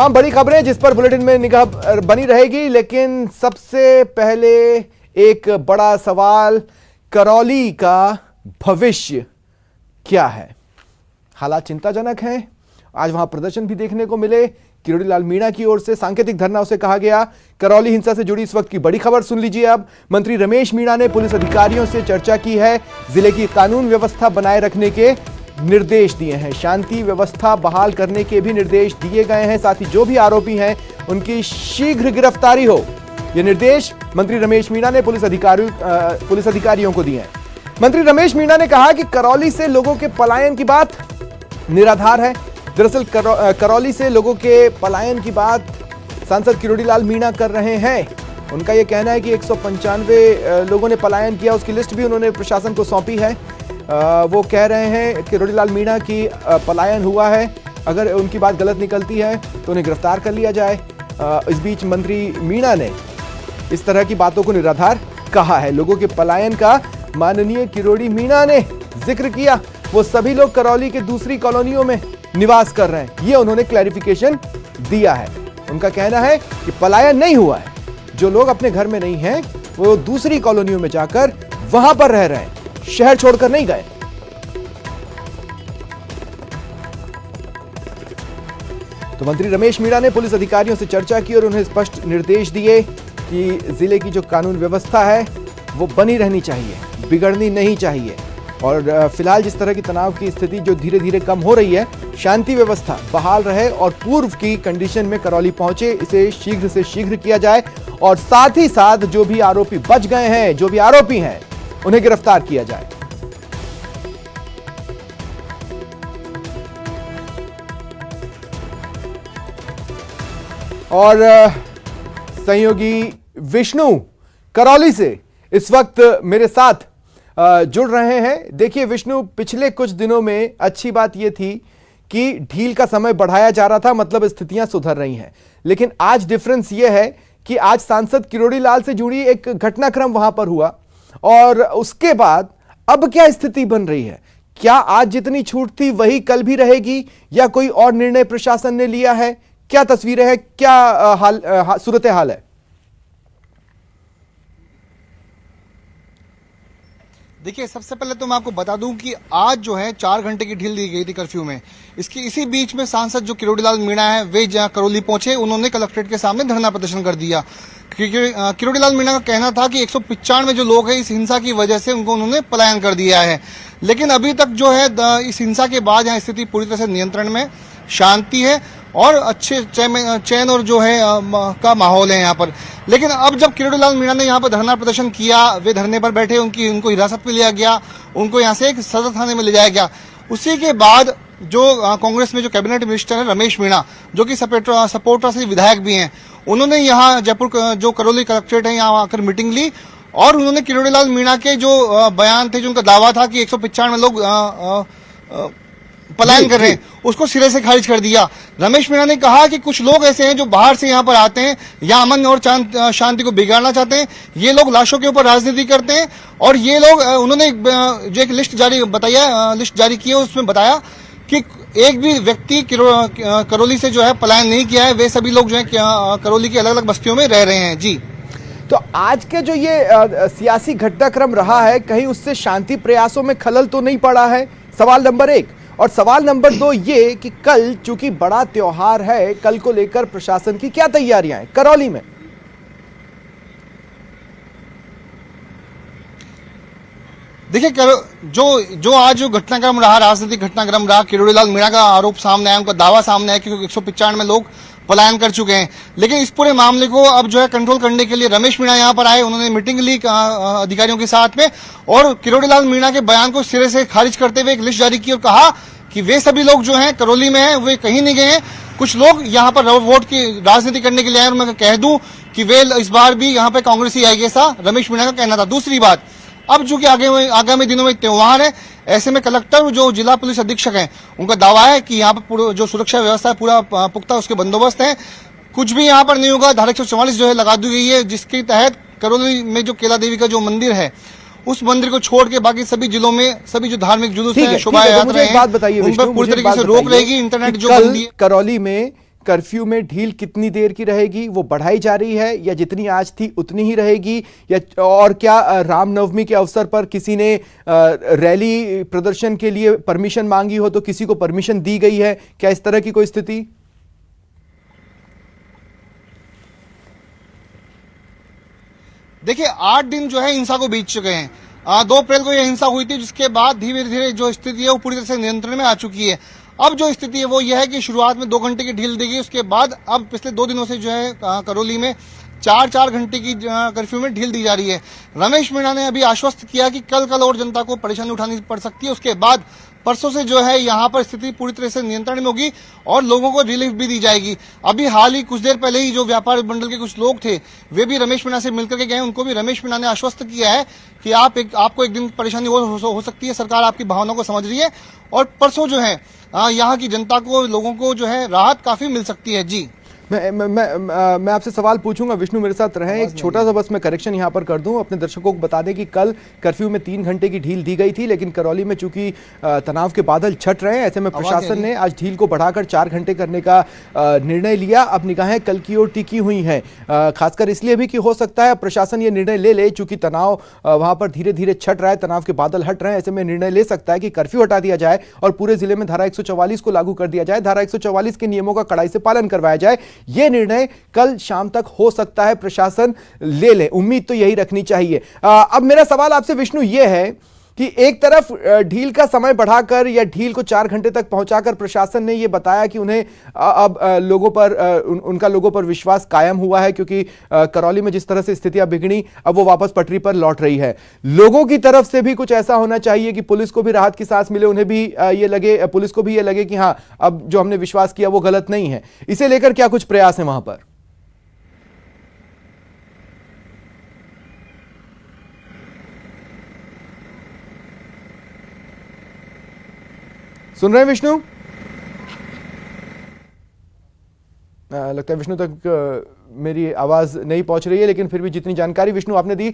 हाँ, बड़ी खबरें जिस पर बुलेटिन में निगाह बनी रहेगी, लेकिन सबसे पहले एक बड़ा सवाल, करौली का भविष्य क्या है। हालात चिंताजनक हैं। आज वहां प्रदर्शन भी देखने को मिले। किरोड़ी लाल मीणा की ओर से सांकेतिक धरना उसे कहा गया। करौली हिंसा से जुड़ी इस वक्त की बड़ी खबर सुन लीजिए। अब मंत्री रमेश मीणा ने पुलिस अधिकारियों से चर्चा की है। जिले की कानून व्यवस्था बनाए रखने के निर्देश दिए हैं। शांति व्यवस्था बहाल करने के भी निर्देश दिए गए हैं। साथ ही जो भी आरोपी हैं उनकी शीघ्र गिरफ्तारी हो, ये निर्देश मंत्री रमेश मीणा ने पुलिस अधिकारियों को दिए हैं। मंत्री रमेश मीणा ने कहा कि करौली से लोगों के पलायन की बात निराधार है। दरअसल करौली से लोगों के पलायन की बात सांसद किरोड़ी लाल मीणा कर रहे हैं। उनका यह कहना है कि 195 लोगों ने पलायन किया, उसकी लिस्ट भी उन्होंने प्रशासन को सौंपी है। वो कह रहे हैं किरोड़ी लाल मीणा की पलायन हुआ है, अगर उनकी बात गलत निकलती है तो उन्हें गिरफ्तार कर लिया जाए। इस बीच मंत्री मीणा ने इस तरह की बातों को निराधार कहा है। लोगों के पलायन का माननीय किरोड़ी मीणा ने जिक्र किया। वो सभी लोग करौली के दूसरी कॉलोनियों में निवास कर रहे हैं, ये उन्होंने क्लैरिफिकेशन दिया है। उनका कहना है कि पलायन नहीं हुआ है, जो लोग अपने घर में नहीं हैं वो दूसरी कॉलोनियों में जाकर वहां पर रह रहे हैं, शहर छोड़कर नहीं गए। तो मंत्री रमेश मीणा ने पुलिस अधिकारियों से चर्चा की और उन्हें स्पष्ट निर्देश दिए कि जिले की जो कानून व्यवस्था है वो बनी रहनी चाहिए, बिगड़नी नहीं चाहिए। और फिलहाल जिस तरह की तनाव की स्थिति जो धीरे धीरे कम हो रही है, शांति व्यवस्था बहाल रहे और पूर्व की कंडीशन में करौली पहुंचे, इसे शीघ्र से शीघ्र किया जाए। और साथ ही साथ जो भी आरोपी बच गए हैं, जो भी आरोपी हैं, उन्हें गिरफ्तार किया जाए। और सहयोगी विष्णु करौली से इस वक्त मेरे साथ जुड़ रहे हैं। देखिए विष्णु, पिछले कुछ दिनों में अच्छी बात यह थी कि ढील का समय बढ़ाया जा रहा था, मतलब स्थितियां सुधर रही हैं। लेकिन आज डिफरेंस यह है कि आज सांसद किरोड़ी लाल से जुड़ी एक घटनाक्रम वहां पर हुआ और उसके बाद अब क्या स्थिति बन रही है? क्या आज जितनी छूट थी वही कल भी रहेगी या कोई और निर्णय प्रशासन ने लिया है? क्या तस्वीरें हैं, क्या सूरत हाल है? देखिए, सबसे पहले तो मैं आपको बता दूं कि आज जो है 4 घंटे की ढील दी गई थी कर्फ्यू में। इसी बीच में सांसद जो किरोड़ी लाल मीणा है वे जहां करौली पहुंचे, उन्होंने कलेक्ट्रेट के सामने धरना प्रदर्शन कर दिया। किरोड़ी लाल मीणा का कहना था कि 195 जो लोग हैं इस हिंसा की वजह से उन्होंने पलायन कर दिया है। लेकिन अभी तक जो है इस हिंसा के बाद यहाँ स्थिति पूरी तरह से नियंत्रण में, शांति है और अच्छे चैन और जो है का माहौल है यहाँ पर। लेकिन अब जब किरोड़ी लाल मीणा ने यहाँ पर धरना प्रदर्शन किया, वे धरने पर बैठे, उनको हिरासत में लिया गया, उनको यहाँ से एक सदर थाने में ले जाया गया। उसी के बाद जो कांग्रेस में जो कैबिनेट मिनिस्टर है रमेश मीणा, जो कि सपोर्टर से विधायक भी हैं, उन्होंने यहाँ जयपुर जो करौली कलेक्ट्रेट है यहाँ आकर मीटिंग ली और उन्होंने किरोड़ी लाल मीणा के जो बयान थे, जो उनका दावा था कि 195 लोग पलायन कर रहे हैं, उसको सिरे से खारिज कर दिया। रमेश मीणा ने कहा कि कुछ लोग ऐसे हैं जो बाहर से यहाँ पर आते हैं या अमन और शांति को बिगाड़ना चाहते हैं। ये लोग लाशों के ऊपर राजनीति करते हैं और ये लोग, उन्होंने जो एक लिस्ट जारी की है, उसमें बताया कि एक भी व्यक्ति करौली से जो है पलायन नहीं किया है। वे सभी लोग जो है करौली की अलग अलग बस्तियों में रह रहे हैं। जी, तो आज के जो ये सियासी घटनाक्रम रहा है, कहीं उससे शांति प्रयासों में खलल तो नहीं पड़ा है? सवाल नंबर 1। और सवाल नंबर 2 ये कि कल चूंकि बड़ा त्योहार है, कल को लेकर प्रशासन की क्या तैयारियां हैं करौली में? देखिए, जो आज जो घटनाक्रम रहा, राजनीतिक घटनाक्रम रहा, किरोड़ी लाल मीणा का आरोप सामने आया, उनका दावा सामने आया कि 195 लोग पलायन कर चुके हैं। लेकिन इस पूरे मामले को अब जो है कंट्रोल करने के लिए रमेश मीणा यहाँ पर आए, उन्होंने मीटिंग ली अधिकारियों के साथ में और किरोड़ी लाल मीणा के बयान को सिरे से खारिज करते हुए एक लिस्ट जारी की और कहा कि वे सभी लोग जो हैं करौली में हैं, वे कहीं नहीं गए हैं। कुछ लोग यहाँ पर वोट की राजनीति करने के लिए आए और मैं कह दूं कि वे इस बार भी यहाँ पे कांग्रेस ही आएगी, ऐसा रमेश मीणा का कहना था। दूसरी बात, अब चूंकि आगामी दिनों में त्योहार है, ऐसे में कलेक्टर जो जिला पुलिस अधीक्षक हैं, उनका दावा है कि यहाँ पर जो सुरक्षा व्यवस्था है पूरा पुख्ता उसके बंदोबस्त है, कुछ भी यहाँ पर नहीं होगा। धारा 144 जो है लगा दी गई है, जिसके तहत करौली में जो केला देवी का जो मंदिर है उस मंदिर को छोड़ के बाकी सभी जिलों में सभी जो धार्मिक जुलूस है, शोभा यात्रा है, उन पर पूरी तरीके से रोक रहेगी। इंटरनेट जो करौली में कर्फ्यू में ढील कितनी देर की रहेगी, वो बढ़ाई जा रही है या जितनी आज थी उतनी ही रहेगी, या और क्या रामनवमी के अवसर पर किसी ने रैली प्रदर्शन के लिए परमिशन मांगी हो तो किसी को परमिशन दी गई है, क्या इस तरह की कोई स्थिति? देखिए 8 दिन जो है हिंसा को बीत चुके हैं। 2 अप्रैल को यह हिंसा हुई थी, जिसके बाद धीरे धीरे जो स्थिति है वो पूरी तरह से नियंत्रण में आ चुकी है। अब जो स्थिति है वो यह है कि शुरुआत में 2 घंटे की ढील दी गई, उसके बाद अब पिछले 2 दिनों से जो है करौली में 4-4 घंटे की कर्फ्यू में ढील दी जा रही है। रमेश मीणा ने अभी आश्वस्त किया कि कल और जनता को परेशानी उठानी पड़ सकती है। उसके बाद परसों से जो है यहाँ पर स्थिति पूरी तरह से नियंत्रण में होगी और लोगों को रिलीफ भी दी जाएगी। अभी हाल ही कुछ देर पहले ही जो व्यापार मंडल के कुछ लोग थे वे भी रमेश मीणा से मिलकर के गए। उनको भी रमेश मीणा ने आश्वस्त किया है कि आपको एक दिन परेशानी हो सकती है, सरकार आपकी भावनाओं को समझ रही है और परसों जो है यहाँ की जनता को, लोगों को जो है राहत काफी मिल सकती है। जी मैं आपसे सवाल पूछूंगा, विष्णु मेरे साथ रहें। एक छोटा सा बस मैं करेक्शन यहां पर कर दूं, अपने दर्शकों को बता दें कि कल कर्फ्यू में 3 घंटे की ढील दी गई थी, लेकिन करौली में चूंकि तनाव के बादल छट रहे हैं, ऐसे में प्रशासन ने आज ढील को बढ़ाकर 4 घंटे करने का निर्णय लिया। अब निगाहें कल की ओर टिकी हुई हैं, खासकर इसलिए भी कि हो सकता है प्रशासन ये निर्णय ले ले, चूंकि तनाव वहां पर धीरे धीरे छट रहा है, तनाव के बादल हट रहे हैं, ऐसे में निर्णय ले सकता है कि कर्फ्यू हटा दिया जाए और पूरे जिले में धारा 144 को लागू कर दिया जाए, धारा 144 के नियमों का कड़ाई से पालन करवाया जाए। यह निर्णय कल शाम तक हो सकता है प्रशासन ले ले, उम्मीद तो यही रखनी चाहिए। अब मेरा सवाल आपसे विष्णु यह है कि एक तरफ ढील का समय बढ़ाकर या ढील को 4 घंटे तक पहुंचाकर प्रशासन ने यह बताया कि उन्हें अब लोगों पर उनका लोगों पर विश्वास कायम हुआ है, क्योंकि करौली में जिस तरह से स्थितियां बिगड़ी अब वो वापस पटरी पर लौट रही है। लोगों की तरफ से भी कुछ ऐसा होना चाहिए कि पुलिस को भी राहत की सांस मिले, उन्हें भी ये लगे, पुलिस को भी ये लगे कि हाँ अब जो हमने विश्वास किया वो गलत नहीं है। इसे लेकर क्या कुछ प्रयास है वहां पर? सुन रहे हैं विष्णु? लगता है विष्णु तक मेरी आवाज नहीं पहुंच रही है, लेकिन फिर भी जितनी जानकारी विष्णु आपने दी